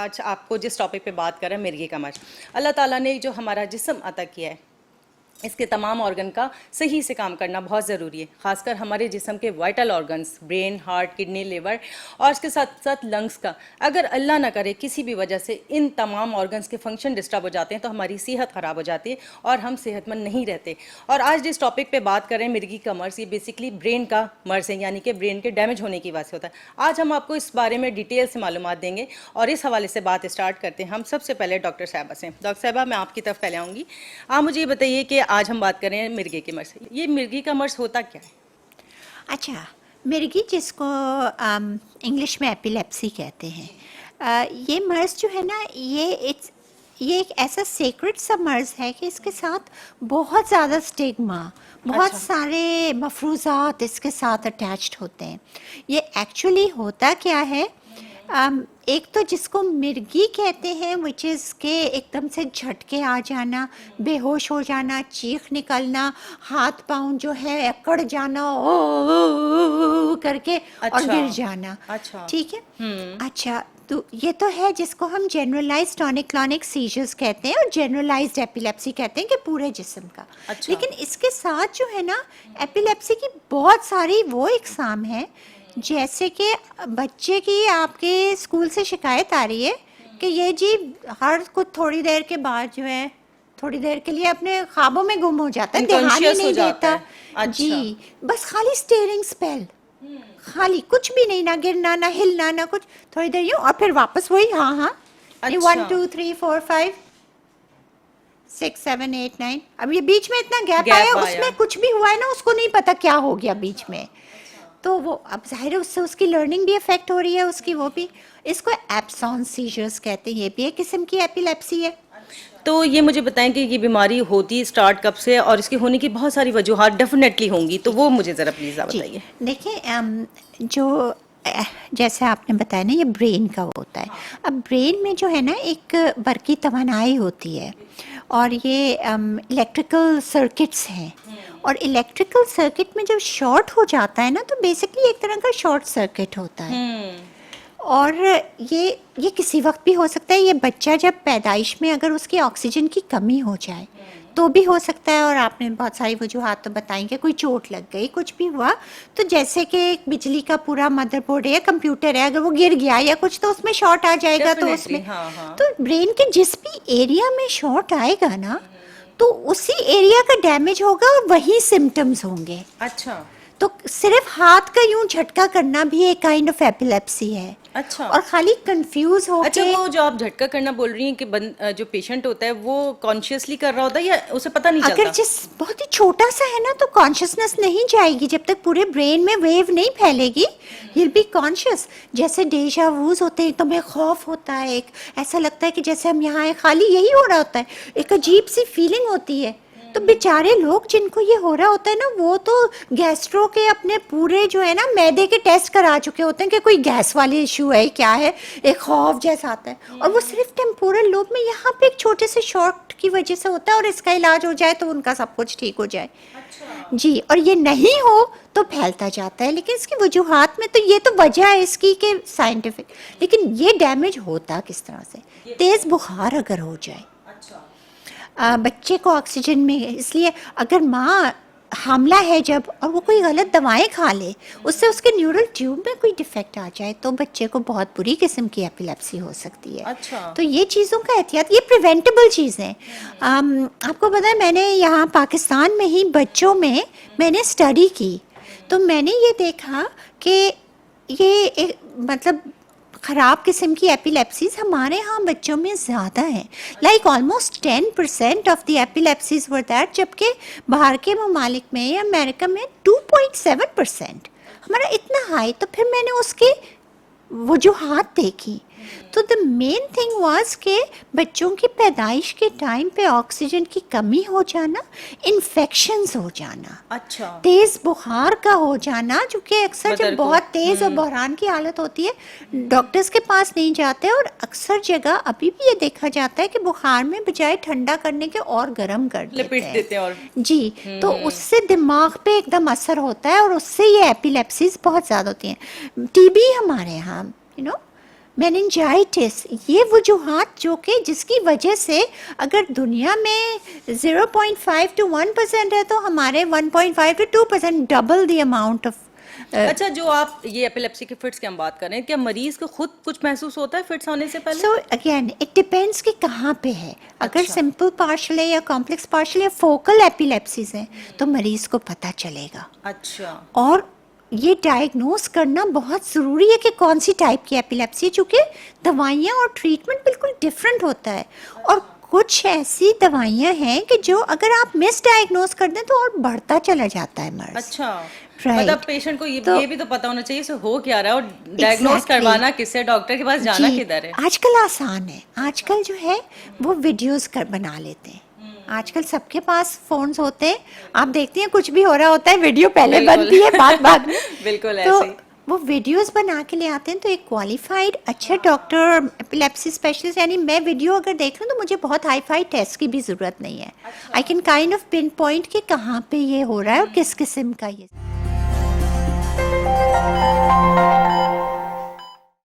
आज आपको जिस टॉपिक पे बात करें, मिर्गी का मर्ज। अल्लाह ताला ने जो हमारा जिस्म अता किया है, इसके तमाम ऑर्गन का सही से काम करना बहुत ज़रूरी है। ख़ासकर हमारे जिस्म के vital organs, brain, heart, kidney, liver और इसके साथ साथ लंग्स का, अगर अल्लाह ना करे किसी भी वजह से इन तमाम ऑर्गन्स के फंक्शन डिस्टर्ब हो जाते हैं तो हमारी सेहत ख़राब हो जाती है और हम सेहतमंद नहीं रहते। और आज जिस टॉपिक पे बात करें, मिर्गी का मर्ज, ये बेसिकली ब्रेन का मर्ज है, यानी कि ब्रेन के डैमेज होने की वजह से होता है। आज हम आपको इस बारे में डिटेल से मालूमात देंगे और इस हवाले से बात स्टार्ट करते हैं हम सबसे पहले डॉक्टर साहबा से। डॉक्टर साहबा, मैं आपकी तरफ पहले आऊँगी। आप मुझे ये बताइए कि आज हम बात करें मिर्गी के मर्ज। ये मिर्गी का मर्ज होता क्या है? अच्छा, मिर्गी जिसको इंग्लिश में एपिलेप्सी कहते हैं, ये मर्ज जो है ना, ये एक ऐसा सेक्रेट सा मर्ज है कि इसके साथ बहुत ज़्यादा स्टिग्मा, बहुत सारे मफरूज़ात इसके साथ अटैच्ड होते हैं। ये एक्चुअली होता क्या है, एक तो जिसको मिर्गी कहते हैं, विच इज़ के एकदम से झटके आ जाना, बेहोश हो जाना, चीख निकलना, हाथ पाँव जो है अकड़ जाना, ओ करके और गिर जाना। अच्छा, ठीक है। अच्छा, तो ये तो है जिसको हम जनरलाइज्ड टॉनिक क्लॉनिक सीजर्स कहते हैं और जनरलाइज्ड एपिलेप्सी कहते हैं कि पूरे जिस्म का। अच्छा। लेकिन इसके साथ जो है ना, एपिलेप्सी की बहुत सारी वो इकसाम है। जैसे कि बच्चे की आपके स्कूल से शिकायत आ रही है कि ये जी हर कुछ थोड़ी देर के बाद जो है, थोड़ी देर के लिए अपने ख्वाबों में गुम हो जाता है, ध्यान ही नहीं देता। अच्छा। जी, बस खाली स्टेयरिंग स्पेल, खाली कुछ भी नहीं, ना गिरना ना हिलना ना कुछ, थोड़ी देर यूँ और फिर वापस वही। हाँ हाँ, 1 2 3 4 5 6 7 8 9। अब ये बीच में इतना गैप आया, उसमें कुछ भी हुआ है ना, उसको नहीं पता क्या हो गया बीच में। तो वो अब जाहिर है उससे उसकी लर्निंग भी अफेक्ट हो रही है, उसकी वो भी। इसको एब्सेंस सीजर्स कहते हैं, ये भी एक किस्म की एपिलेप्सी है। तो ये मुझे बताएं कि ये बीमारी होती स्टार्ट कब से और इसकी होने की बहुत सारी वजूहात डेफिनेटली होंगी, तो वो मुझे ज़रा प्लीज़ आप बताइए। देखिए, जो जैसे आपने बताया ना, ये ब्रेन का होता है। अब ब्रेन में जो है ना, एक बरकी तवानाई होती है और ये इलेक्ट्रिकल सर्किट्स हैं, और इलेक्ट्रिकल सर्किट में जब शॉर्ट हो जाता है ना, तो बेसिकली एक तरह का शॉर्ट सर्किट होता है। और ये किसी वक्त भी हो सकता है। ये बच्चा जब पैदाइश में अगर उसकी ऑक्सीजन की कमी हो जाए तो भी हो सकता है। और आपने बहुत सारी वजूहात तो बताई कि कोई चोट लग गई, कुछ भी हुआ, तो जैसे कि एक बिजली का पूरा मदरबोर्ड है या कंप्यूटर है, अगर वो गिर गया या कुछ तो उसमें शॉर्ट आ जाएगा। तो उसमें तो ब्रेन के जिस भी एरिया में शॉर्ट आएगा ना, तो उसी एरिया का डैमेज होगा और वही सिम्टम्स होंगे। अच्छा। तो सिर्फ हाथ का यूं झटका करना भी एक काइंड ऑफ एपिलेप्सी है। अच्छा। और खाली कंफ्यूज हो अच्छा, वो जो आप झटका करना बोल रही हैं कि जो पेशेंट होता है वो कॉन्शियसली कर रहा होता है या उसे पता नहीं चलता? अगर जिस बहुत ही छोटा सा है ना, तो कॉन्शियसनेस नहीं जाएगी जब तक पूरे ब्रेन में वेव नहीं फैलेगी। Will be conscious. जैसे डेजा वूज होते हैं, तो हमें खौफ होता है, एक ऐसा लगता है कि जैसे हम यहाँ हैं, खाली यही हो रहा होता है, एक अजीब सी फीलिंग होती है। तो बेचारे लोग जिनको ये हो रहा होता है ना, वो तो गैस्ट्रो के अपने पूरे जो है ना मैदे के टेस्ट करा चुके होते हैं कि कोई गैस वाली इशू है क्या है, एक खौफ जैसा आता है। और वो सिर्फ टेम्पोरल लोब में यहाँ पे एक छोटे से शॉर्ट की वजह से होता है, और इसका इलाज हो जाए तो उनका सब कुछ ठीक हो जाए। अच्छा। जी, और ये नहीं हो तो फैलता जाता है। लेकिन इसकी वजूहात में तो ये तो वजह है इसकी कि साइंटिफिक। लेकिन ये डैमेज होता किस तरह से? तेज़ बुखार अगर हो जाए, बच्चे को ऑक्सीजन में, इसलिए अगर माँ हामला है जब और वो कोई गलत दवाएं खा ले, उससे उसके न्यूरल ट्यूब में कोई डिफेक्ट आ जाए तो बच्चे को बहुत बुरी किस्म की एपिलेप्सी हो सकती है। अच्छा। तो ये चीज़ों का एहतियात, ये प्रिवेंटेबल चीज़ें। आपको पता है, मैंने यहाँ पाकिस्तान में ही बच्चों में मैंने स्टडी की, तो मैंने ये देखा कि ये एक मतलब ख़राब किस्म की एपिलेप्सीज हमारे यहाँ बच्चों में ज़्यादा हैं। Like almost 10% of the epilepsies were that, जबकि बाहर के ममालिक में या अमेरिका में 2.7%। हमारा इतना हाई। तो फिर मैंने उसके वजूहात देखी, तो द मेन थिंग वाज के बच्चों की पैदाइश के टाइम पे ऑक्सीजन की कमी हो जाना, इन्फेक्शंस हो जाना, अच्छा, तेज़ बुखार का हो जाना, जो कि अक्सर जब बहुत तेज़ और बहरान की हालत होती है डॉक्टर्स के पास नहीं जाते। और अक्सर जगह अभी भी ये देखा जाता है कि बुखार में बजाय ठंडा करने के और गर्म कर देते हैं। और जी, तो उससे दिमाग पे एकदम असर होता है और उससे ये एपिलेप्सीज बहुत ज़्यादा होती हैं। टीबी हमारे यहाँ मेनिंजाइटिस, ये वजूहात जो कि जिसकी वजह से अगर दुनिया में 0.5 to 1% है तो हमारे 1.5 to 2% double the amount of. अच्छा, जो आप ये एपिलेप्सी के फिट्स की हम बात कर रहे हैं, क्या मरीज को खुद कुछ महसूस होता है फिट्स होने से पहले? सो अगेन इट डिपेंड्स कि कहाँ पे है। अगर अच्छा। सिंपल पार्शल है या कॉम्प्लेक्स पार्शल या फोकल एपिलेप्सीज हैं तो मरीज को पता चलेगा। अच्छा। और ये डायग्नोस करना बहुत ज़रूरी है कि कौन सी टाइप की एपिलेप्सी है, चूँकि दवाइयाँ और ट्रीटमेंट बिल्कुल डिफरेंट होता है। और कुछ ऐसी दवाइयाँ हैं कि जो अगर आप मिस डायग्नोस कर दें तो और बढ़ता चला जाता है मर्ज। अच्छा, Right. मतलब पेशेंट को तो- ये भी तो पता होना चाहिए इसे हो क्या रहा है और डायग्नोस Exactly. करवाना किससे, डॉक्टर के पास जाना जी, किधर है? आजकल आसान है। आजकल जो है वो वीडियोस कर बना लेते हैं। आजकल सबके पास फोन्स होते हैं, आप देखती हैं कुछ भी हो रहा होता है वीडियो पहले बिल्कुल। बनती है बाद में। बिल्कुल तो ऐसे ही। वो वीडियोस बना के ले आते हैं, तो एक क्वालिफाइड अच्छा डॉक्टर एपिलेप्सी स्पेशलिस्ट, यानी मैं वीडियो अगर देख लूँ तो मुझे बहुत हाई फाई टेस्ट की भी ज़रूरत नहीं है। I can kind of pin point कि कहाँ पे ये हो रहा है और किस किस्म का ये।